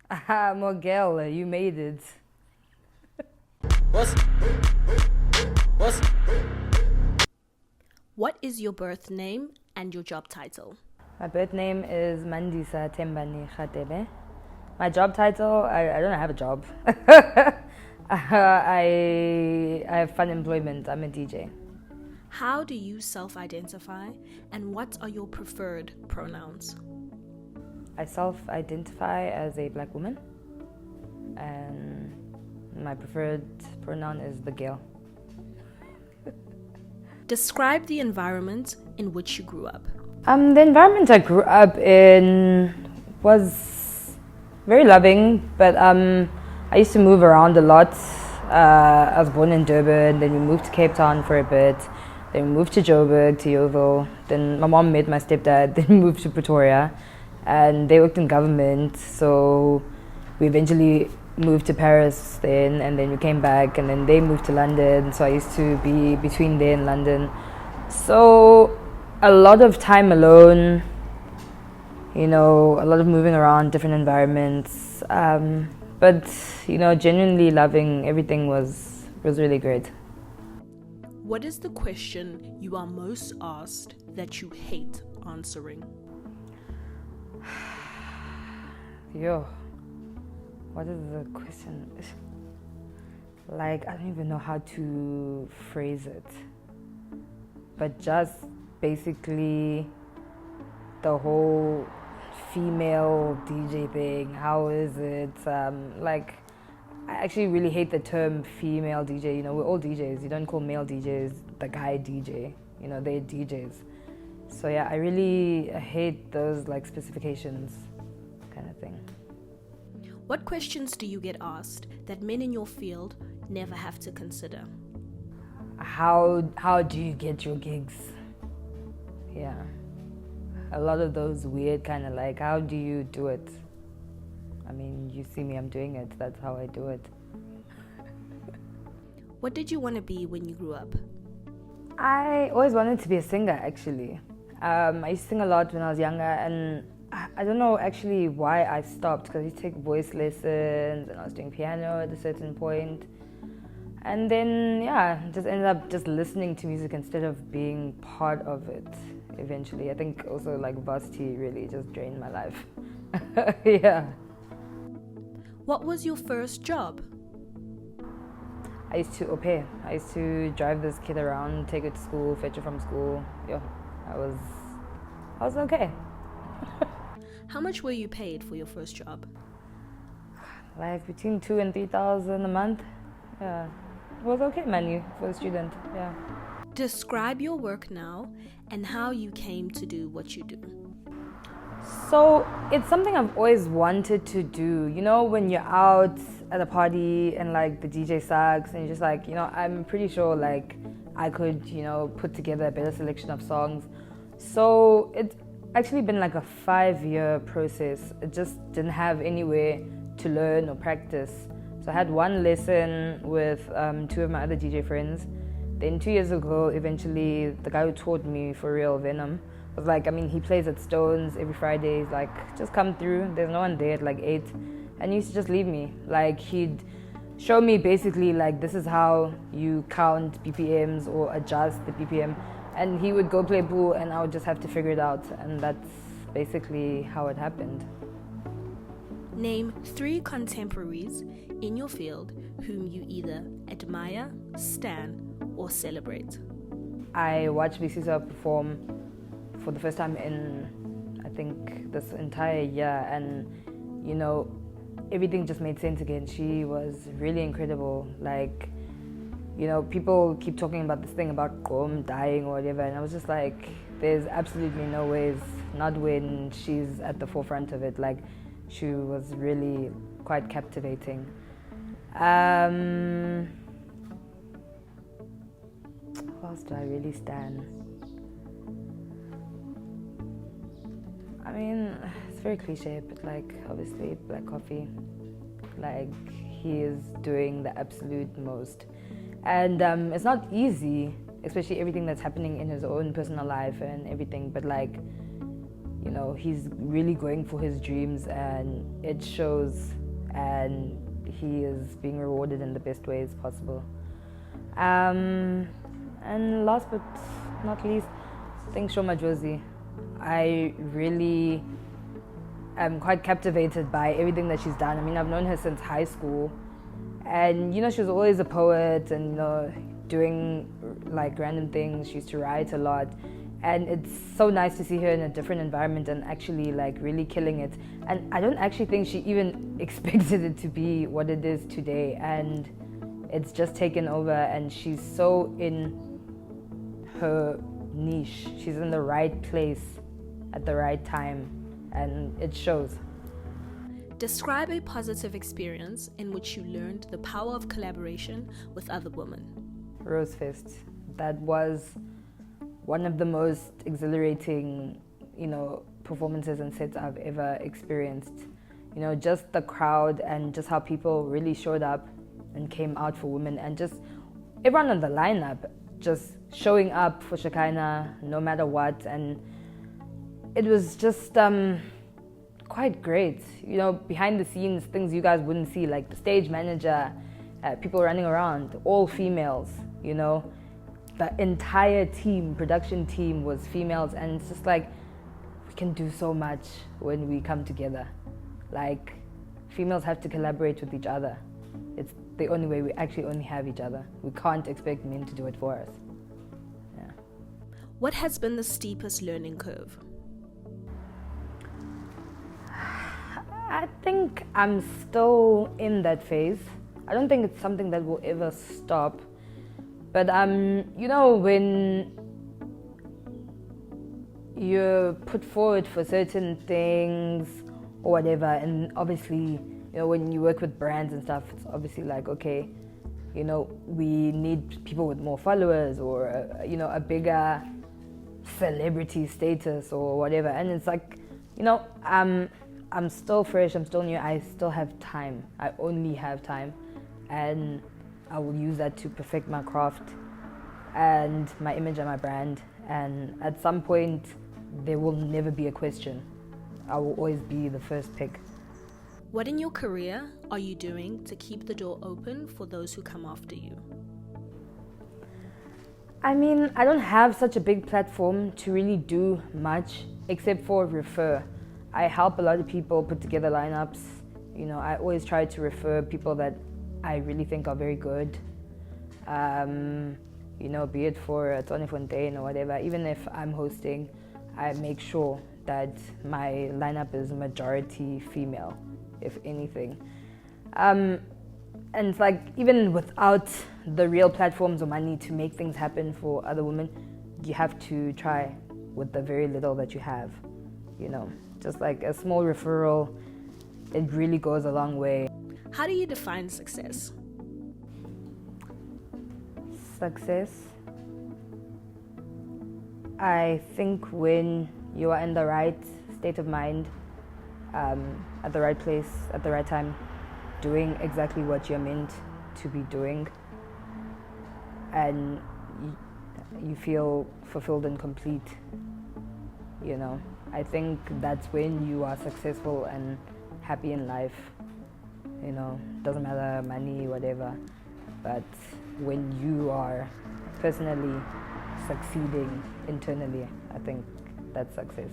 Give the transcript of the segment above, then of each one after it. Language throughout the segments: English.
Aha, Miguel, you made it. What is your birth name and your job title? My birth name is Mandisa Radebe. My job title, I don't have a job. I have fun employment. I'm a DJ. How do you self-identify, and what are your preferred pronouns? I self-identify as a black woman, and my preferred pronoun is the girl. Describe the environment in which you grew up. The environment I grew up in was very loving, but I used to move around a lot. I was born in Durban, then we moved to Cape Town for a bit, then we moved to Joburg, to Yeoville. Then my mom met my stepdad, then we moved to Pretoria, and they worked in government, so we eventually moved to Paris then, and then we came back, and then they moved to London, so I used to be between there and London. So a lot of time alone, a lot of moving around, different environments, but genuinely loving everything was really great. What is the question you are most asked that you hate answering? What is the question? I don't even know how to phrase it. But just basically the whole female DJ thing, how is it? I actually really hate the term female DJ. We're all DJs. You don't call male DJs the guy DJ. They're DJs. So yeah, I really hate those specifications kind of thing. What questions do you get asked that men in your field never have to consider? How do you get your gigs? Yeah. A lot of those weird kind of how do you do it? I mean, you see me, I'm doing it. That's how I do it. What did you want to be when you grew up? I always wanted to be a singer, actually. I used to sing a lot when I was younger, and I don't know actually why I stopped, because I used to take voice lessons and I was doing piano at a certain point. And then, just ended up just listening to music instead of being part of it eventually. I think also varsity really just drained my life. Yeah. What was your first job? I used to au pair. I used to drive this kid around, take her to school, fetch her from school. Yeah, I was okay. How much were you paid for your first job? Between 2,000 and 3,000 a month. Yeah, it was okay money for a student. Yeah. Describe your work now and how you came to do what you do. So it's something I've always wanted to do. When you're out at a party and the DJ sucks and you're just I'm pretty sure I could, put together a better selection of songs. So it's actually been a 5-year process. It just didn't have anywhere to learn or practice. So I had one lesson with 2 of my other DJ friends. Then 2 years ago, eventually, the guy who taught me for real, Venom, was he plays at Stones every Friday. He's just come through. There's no one there at 8. And he used to just leave me. He'd show me basically this is how you count BPMs or adjust the BPM. And he would go play pool and I would just have to figure it out. And that's basically how it happened. Name 3 contemporaries in your field whom you either admire, stan, or celebrate. I watched Bisisa perform for the first time in, I think, this entire year. And, everything just made sense again. She was really incredible. People keep talking about this thing about Gqom dying or whatever, and I was just there's absolutely no ways, not when she's at the forefront of it. She was really quite captivating. Who else do I really stan? I mean, it's very cliche, but obviously Black Coffee. He is doing the absolute most. And it's not easy, especially everything that's happening in his own personal life and everything, but you know, he's really going for his dreams, and it shows, and he is being rewarded in the best ways possible. And last but not least, I think Shoma Josie. I really am quite captivated by everything that she's done. I mean, I've known her since high school, and you know, she was always a poet, and you know, doing like random things. She used to write a lot, and it's so nice to see her in a different environment and actually like really killing it. And I don't actually think she even expected it to be what it is today, and it's just taken over, and she's so in her niche. She's in the right place at the right time, and it shows. Describe a positive experience in which you learned the power of collaboration with other women. Rosefest. That was one of the most exhilarating, you know, performances and sets I've ever experienced. You know, just the crowd and just how people really showed up and came out for women, and just everyone on the lineup just showing up for Shekinah no matter what. And it was just quite great. You know, behind the scenes, things you guys wouldn't see, like the stage manager, people running around, all females, you know. The entire team, production team, was females, and it's just like, we can do so much when we come together. Like, females have to collaborate with each other. It's the only way. We actually only have each other. We can't expect men to do it for us. Yeah. What has been the steepest learning curve? I think I'm still in that phase. I don't think it's something that will ever stop. But you know, when you're put forward for certain things or whatever, and obviously, you know, when you work with brands and stuff, it's obviously like, okay, you know, we need people with more followers, or you know, a bigger celebrity status or whatever. And it's like, you know, I'm still fresh, I'm still new, I still have time. I only have time, and I will use that to perfect my craft and my image and my brand. And at some point, there will never be a question. I will always be the first pick. What in your career are you doing to keep the door open for those who come after you? I mean, I don't have such a big platform to really do much except for refer. I help a lot of people put together lineups. You know, I always try to refer people that I really think are very good. You know, be it for a Tony Fontaine or whatever. Even if I'm hosting, I make sure that my lineup is majority female, if anything. And it's like, even without the real platforms or money to make things happen for other women, you have to try with the very little that you have. You know, just like a small referral, it really goes a long way. How do you define success? Success, I think when you are in the right state of mind, at the right place, at the right time, doing exactly what you're meant to be doing, and you feel fulfilled and complete, you know. I think that's when you are successful and happy in life. You know, doesn't matter money, whatever, but when you are personally succeeding internally, I think that's success.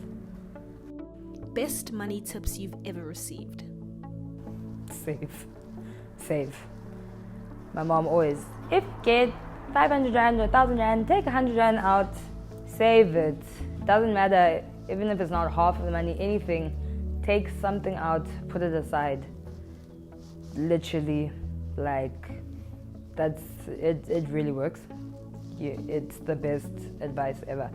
Best money tips you've ever received? Save. My mom always, if get 500 rand or 1,000 rand, take 100 rand out, save it. Doesn't matter, even if it's not half of the money, anything, take something out, put it aside. Literally, like, that's it. It really works. It's the best advice ever.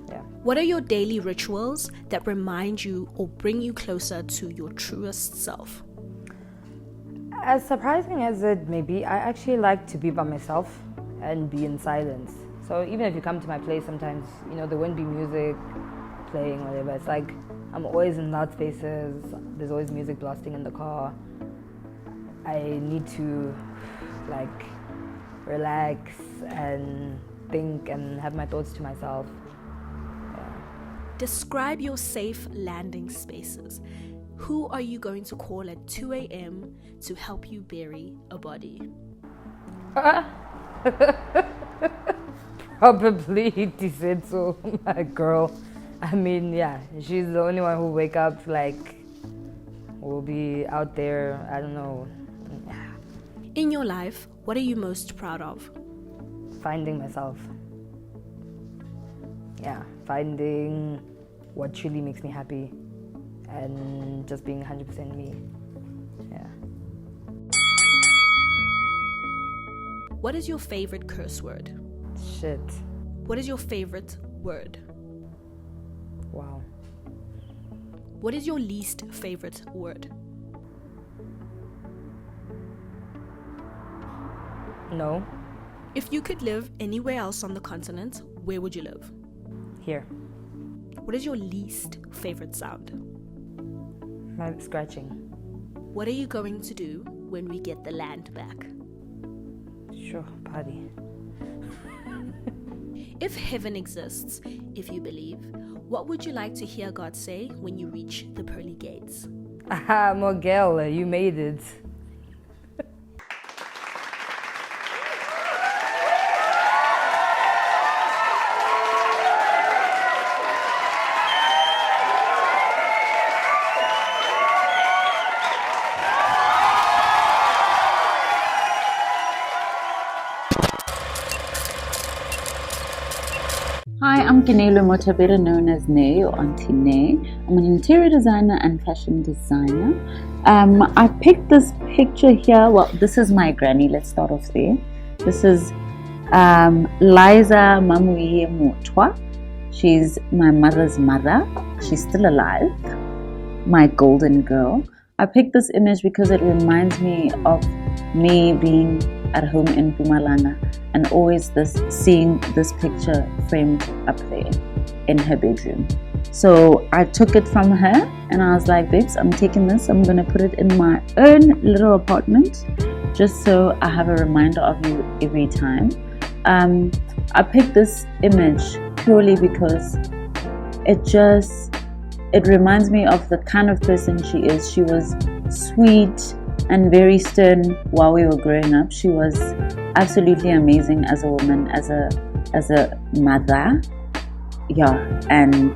Yeah. What are your daily rituals that remind you or bring you closer to your truest self? As surprising as it may be, I actually like to be by myself and be in silence. So even if you come to my place, sometimes, you know, there won't be music playing, whatever. It's like I'm always in loud spaces. There's always music blasting in the car. I need to like relax and think and have my thoughts to myself. Yeah. Describe your safe landing spaces. Who are you going to call at 2 a.m. to help you bury a body? Probably Tisetso, my girl. I mean, yeah, she's the only one who wake up like will be out there. I don't know. In your life, what are you most proud of? Finding myself. Yeah, finding what truly makes me happy and just being 100% me. Yeah. What is your favorite curse word? Shit. What is your favorite word? Wow. What is your least favorite word? No. If you could live anywhere else on the continent, where would you live? Here. What is your least favorite sound? My scratching. What are you going to do when we get the land back? Sure, party. If heaven exists, if you believe, what would you like to hear God say when you reach the pearly gates? Aha, Miguel, you made it. Hi, I'm Kinelo Mota, better known as Ne or Auntie Ne. I'm an interior designer and fashion designer. I picked this picture here. Well, this is my granny. Let's start off there. This is Liza Mamuye Motwa. She's my mother's mother. She's still alive. My golden girl. I picked this image because it reminds me of me being at home in Mpumalanga and always seeing this picture framed up there in her bedroom. So I took it from her and I was like, babes, I'm taking this, I'm gonna put it in my own little apartment just so I have a reminder of you every time. I picked this image purely because it reminds me of the kind of person she is. She was sweet and very stern while we were growing up. She was absolutely amazing as a woman, as a mother. Yeah, and